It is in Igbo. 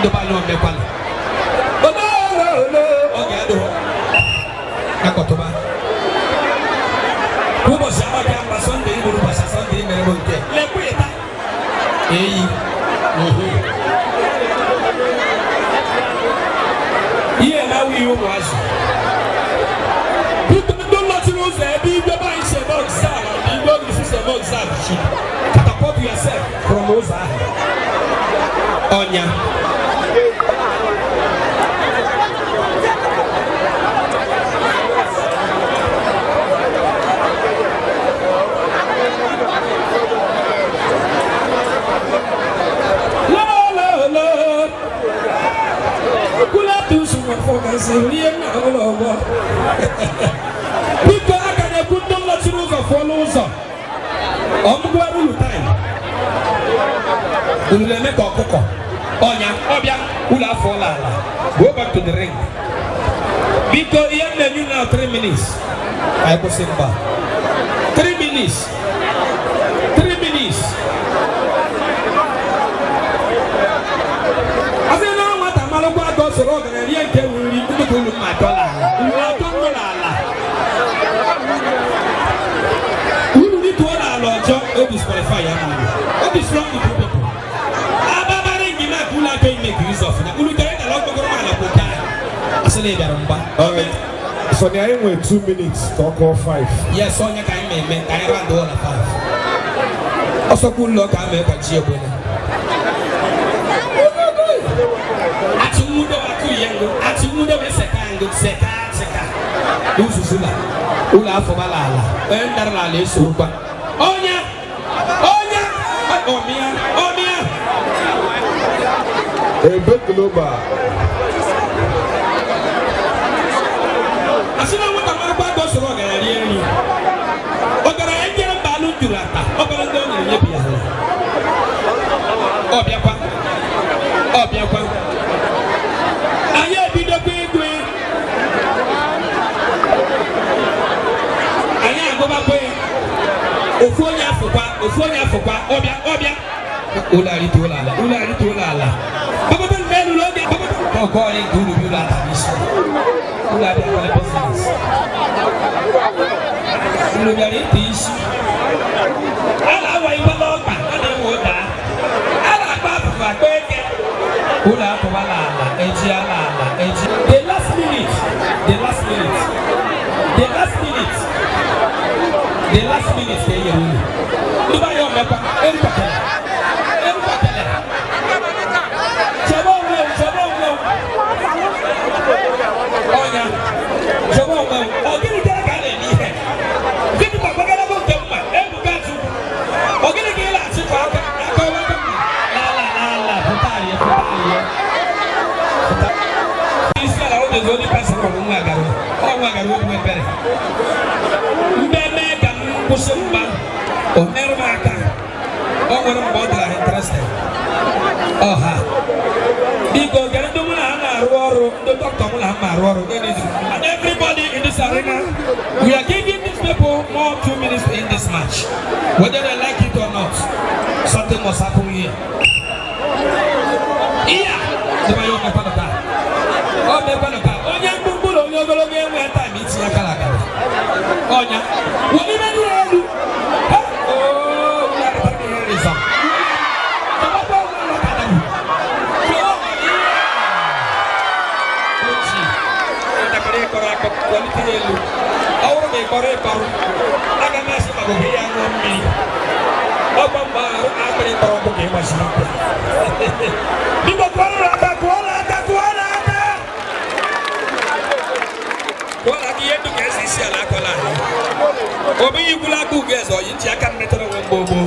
ndo ba yo me kwala oge do akotoba kubo sama ka Sunday buru ba Sunday mere mo nke le kueta eyi iye na wi yo mo azu do not lose e bi do ba ise box sa bi do bi ise box sa shi catapult yourself from oza onya focus here now over people are going to put them not to follow us time ule make okoko onya obia ula fola go back to the ring because here menu now 3 minutes I go simba 3 minutes so long and I can't really do my dollar. You need to allow John to disqualify you. What is wrong with you people? I make use of it. You get a lot of alright. So they are in 2 minutes, talk or 5. Yes, Sonia can make I run the other 5. Also, good luck, I make a cheer winner. Atimuda be seka usuzula ula fobalala endarla le suba onya omia ebekloba asina wata marba do soro ga yari ogara engere balu durata ogara ndo ne bia obiakwa aye bido kwegwe anya agoba kwe ofuonya afokwa obia ulari tolala baba ben melu loge baba ko ni gulu bila tabisi ulari kwa business ulari tisi ala wa ibaloka ade woda ala baba kweke ula tobalala ejialala the last minute they you duba yo mepa empatele jabongo onya jabongo ogini kale ni he gidi papa gala bo temma ebukatu ogini kila sifa ka la putali isala o de zoni pesa ko mwagaro we pere mbeme kan kusumba o nermaka o wona mbodla interested oha bigo gando muna na ruoro do doctor muna ma ruoro and everybody in this arena we are giving these people more 2 minutes in this match whether they like it or not something must happen here Sebayo me panota. O me panota. Onya mbumbulo nyogolo ngewe time iti yakalaga. Onya. Woni na duelu. Oh, ya ka ni reza. Baba na kadamu. Yo. Ochi. Enda kare kora ko quality elu. Awro me kore paru. Aga masi magobi ya ngombi. Obamba akere koro ko ke masina. Bibo kuala. Kuala kiyetu kesi siya la kuala. Obi yukula kugezo yinti akan metero ngombo.